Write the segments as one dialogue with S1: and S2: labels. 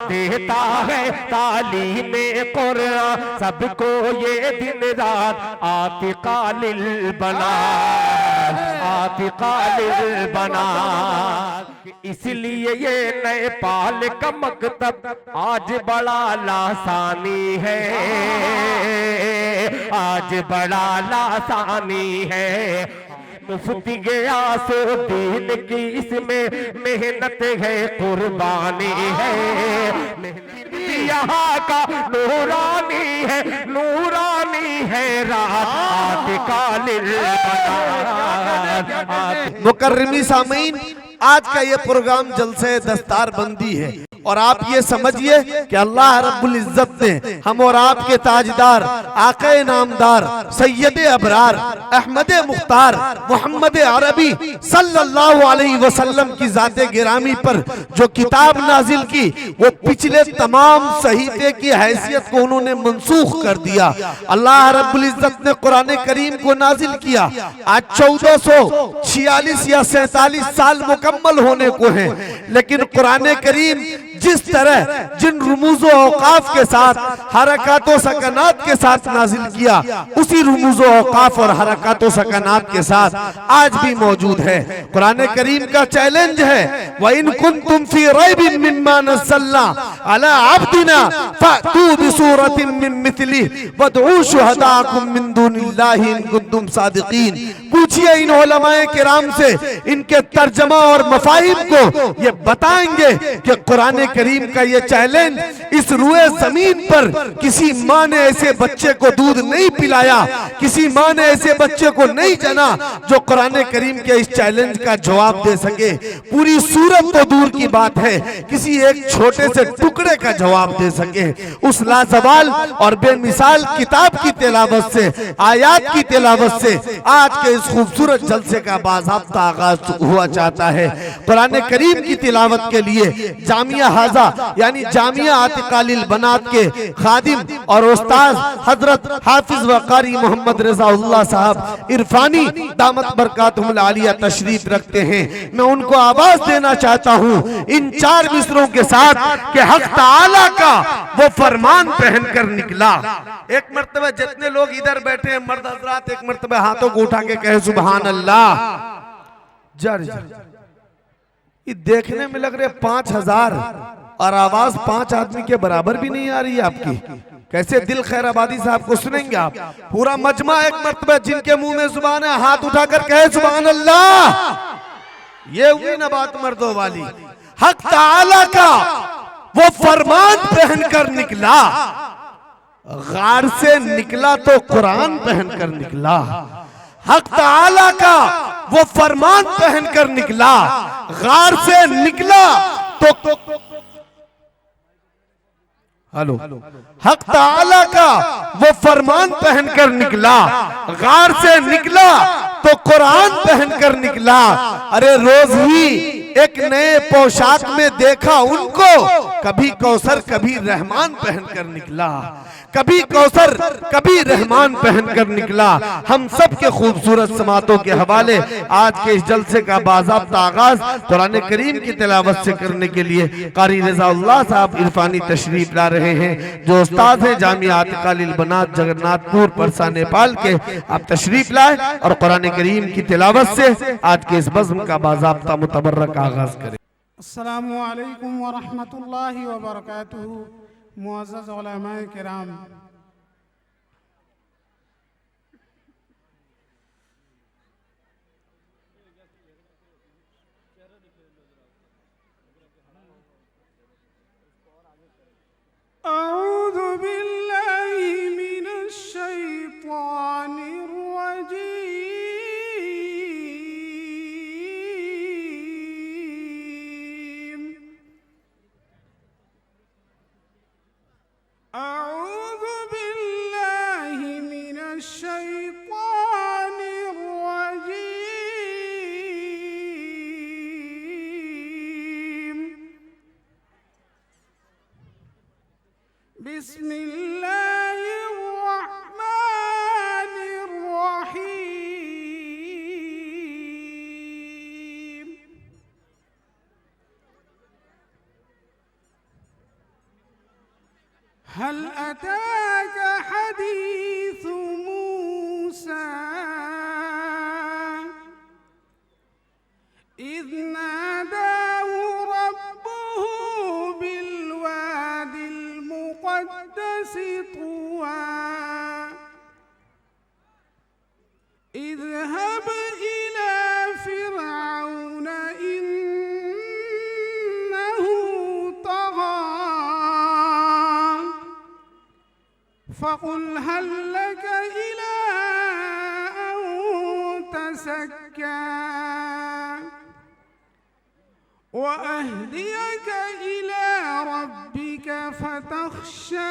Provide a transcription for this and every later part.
S1: देता है तालीमे कुरान सबको ये दिन रात आतिका लिल बना आतिका लिल बना। इसलिए ये नेपाल का मकतब आज बड़ा लासानी है, आज बड़ा लासानी है। मुफ्ती गयासुद्दीन की इसमें मेहनत है, कुर्बानी है। यहाँ का नूरानी है, नूरानी है रात का लिल बना।
S2: मुकर्रमी सामीन, आज का ये प्रोग्राम जलसे दस्तार बंदी है और आप ये समझिए कि अल्लाह रब्बुल इज्जत ने हम और आपके ताजदार आक़े नामदार सैयद अबरार अहमद मुख्तार मोहम्मद अरबी सल्लल्लाहु अलैहि वसल्लम की ज़ाते गिरामी पर जो किताब नाजिल की, वो पिछले तमाम सहीफे की हैसियत को उन्होंने मनसूख कर दिया। अल्लाह रब्बुल इज्जत ने कुरान करीम को नाजिल किया। आज 1446 या 47 साल मुकम्मल होने को हैं, लेकिन कुरान करीम जिस तरह जिन रुमूज़ो औकाफ के साथ हरकतों सकनात के साथ नाजिल किया, उसी रुमूज़ो औकाफ और हरकतों सकनात के साथ आज भी मौजूद है। कुरान करीम का चैलेंज है, व इन कुंतुम फी रैबिन मिम्मा नज़्ज़लना अला अब्दिना फअतू बिसूरतिन मिन मिथलिही वदऊ शुहदाकुम मिन दुनिल्लाहि इन कुंतुम सादिकीन। पूछिए इन उलमाए किराम से, इनके तर्जमा और मफाहिम को ये बताएंगे कि कुरान करीम का ये चैलेंज इस रुए जमीन पर किसी माँ ने ऐसे बच्चे को दूध नहीं पिलाया, किसी माँ ने ऐसे बच्चे को नहीं जना जो कुरान करीम के इस चैलेंज का जवाब दे सके। पूरी सूरत तो दूर की बात है, किसी एक छोटे से टुकड़े का जवाब दे सके। उस लाजवाल और बेमिसाल किताब की तिलावत से, आयात की तिलावत से आज के इस खूबसूरत जलसे का बाज़ाब्ता आगाज हुआ चाहता है। कुरान करीम की तिलावत के लिए जामिया हाजा यानी जामिया आतिका लिल बनात के खादिम और उस्ताद हजरत हाफिज व कारी मोहम्मद रज़ाउल्लाह साहब इरफानी दामत बरकातुहुल आलिया तशरीफ रखते हैं। मैं उनको आवाज देना चाहता हूँ इन 4 मिसरों के साथ कि हक ताला का वो फरमान पहन कर निकला। एक मर्तबा जितने लोग इधर बैठे हैं मर्द हजरात, एक मर्तबा हाथों को उठा के कहे सुभान अल्लाह। ये देखने में लग रहे 5000 और आवाज 5 आदमी के बराबर भी नहीं आ रही है आपकी। कैसे दिल खैराबादी साहब को सुनेंगे आप? पूरा मजमा एक मर्तबा जिनके मुंह में जुबान है हाथ उठाकर कहे सुभान अल्लाह। ये हुई ना बात मर्दों वाली। हक ताला का वो फरमान पहनकर निकला, गार से निकला तो कुरान पहनकर निकला। हक ताला का वो फरमान पहनकर निकला, गार से निकला तो हेलो हक ताला का वो फरमान पहनकर निकला, गार से निकला तो कुरान पहनकर निकला। अरे रोज ही एक नए पोशाक में देखा उनको, कभी कौसर कभी रहमान पहनकर निकला, कभी कौसर कभी रहमान पहनकर निकला। हम सब के खूबसूरत समातों के हवाले आज के इस जलसे का बाज़ाब्ता आगाज कुरान करीम की तिलावत से करने के लिए कारी रज़ाउल्लाह साहब इरफानी तशरीफ ला रहे हैं, जो उस्ताद है जामिया आतिका लिल बनात जगन्नाथपुर परसा नेपाल के। आप तशरीफ लाए और कुरान करीम की तिलावत से आज के इस बज़्म का बाज़ाब्ता मुतबर्रक आगाज करें।
S3: अस्सलामु अलैकुम व रहमतुल्लाहि व बरकातुहू। मुअज़्ज़ज़ उलमाए किराम, अऊज़ु बिल्लाहि मिनश शैतानिर रजीम। अऊज़ु बिल्लाहि मिनश शैतानिर रजीम। बिस्मिल्लाहिर रहमानिर रहीम। हल अताका हदीस मूसा इज़ नादाहु रब्बुहु बिलवादिल मुक़द्दसी तुवा इज़हब इला फ़िरऔन इन्नहु तग़ा फ़क़ुल हल लक इला अन तज़क्का वअहदियक इला रब्बिक फ़तख़्शा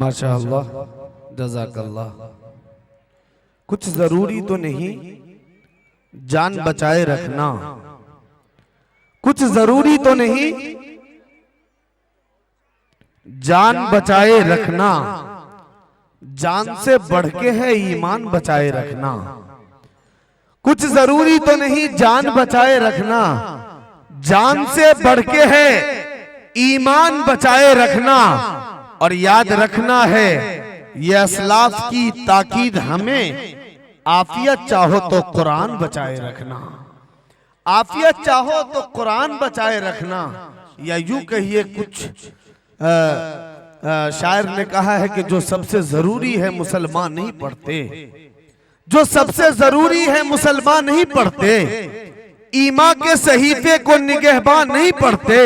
S2: माशाअल्लाह, जज़ाकल्लाह। कुछ जरूरी तो नहीं जान बचाए रखना, कुछ जरूरी तो नहीं जान बचाए रखना, जान से बढ़ के है ईमान बचाए रखना। कुछ जरूरी तो नहीं जान बचाए रखना, जान से बढ़ के है ईमान बचाए रखना। और याद रखना है ये असलाफ की ताकीद हमें, आफियत चाहो तो कुरान बचाए रखना, आफियत चाहो तो कुरान बचाए रखना। या यूं कहिए कुछ शायर ने कहा है कि जो सबसे जरूरी है मुसलमान नहीं पढ़ते, जो सबसे जरूरी है मुसलमान नहीं पढ़ते, ईमान के सहीफे को निगहबान नहीं पढ़ते।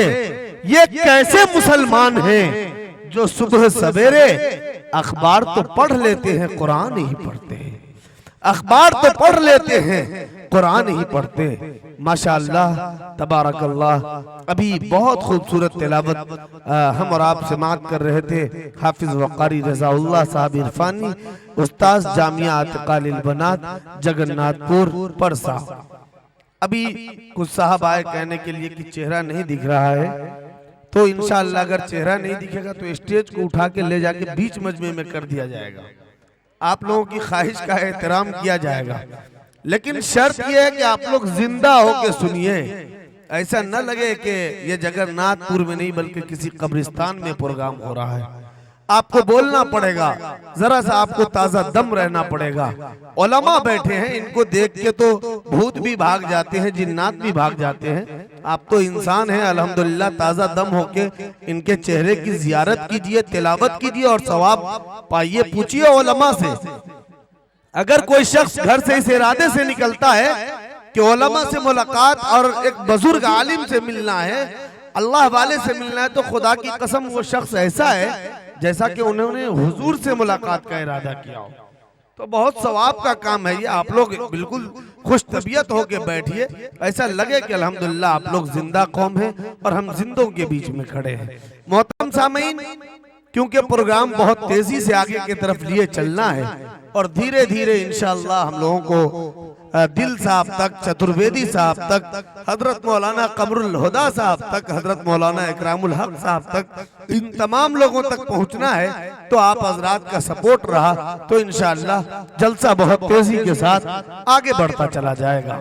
S2: ये कैसे मुसलमान हैं जो सुबह सवेरे अखबार तो पढ़ लेते हैं कुरान नहीं पढ़ते, अखबार तो पढ़ लेते हैं कुरान नहीं पढ़ते। माशाअल्लाह तबारकल्लाह। अभी बहुत खूबसूरत तिलावत हम और आप समाअत कर रहे थे। हाफिज वक़ारी रज़ाउल्लाह साहब इरफानी, उस्ताद जामिया आतिका लिल बनात, जगन्नाथपुर परसा। अभी कुछ साहब आए कहने के लिए कि चेहरा नहीं दिख रहा है, तो इंशाअल्लाह अगर चेहरा नहीं दिखेगा तो स्टेज को उठा के ले जाके बीच मजमे में कर दिया जाएगा, आप लोगों की ख्वाहिश का एहतराम किया जाएगा। लेकिन शर्त यह है कि आप लोग जिंदा होके सुनिए, ऐसा न लगे कि ये जगन्नाथपुर में नहीं बल्कि किसी कब्रिस्तान में प्रोग्राम हो रहा है। आपको बोलना पड़ेगा, जरा सा आपको ताजा दम रहना पड़ेगा। उलमा बैठे हैं, इनको देख के तो भूत भी भाग जाते हैं, जिन्नात भी भाग जाते हैं। आप तो इंसान हैं, अल्हम्दुलिल्लाह ताजा दम होके इनके चेहरे की जियारत कीजिए, तिलावत कीजिए और सवाब पाइए। पूछिए उलमा से, अगर कोई शख्स घर से इस इरादे से निकलता है कि उलमा से मुलाकात और एक बुजुर्ग आलिम से मिलना है, अल्लाह वाले से मिलना है, तो खुदा की कसम वो शख्स ऐसा है जैसा कि उन्होंने हुजूर से मुलाकात का इरादा किया हो। तो बहुत सवाब का काम है ये। आप लोग बिल्कुल खुश तबीयत होके बैठिए, ऐसा लगे कि अल्हम्दुलिल्लाह आप लोग जिंदा कौम हैं और हम जिंदों के बीच में खड़े हैं। मोहतरम सामीन, क्योंकि प्रोग्राम बहुत तेजी से आगे की तरफ लिए चलना है और धीरे धीरे इंशाअल्लाह हम लोगों को दिल साहब तक, चतुर्वेदी साहब तक, हजरत मौलाना कमरुल हुदा साहब तक, हजरत मौलाना इकरामुल हक साहब तक, इन तमाम लोगों तक पहुंचना है तो आप हजरात का सपोर्ट रहा तो इंशाअल्लाह जलसा बहुत तेजी के साथ आगे बढ़ता चला जाएगा।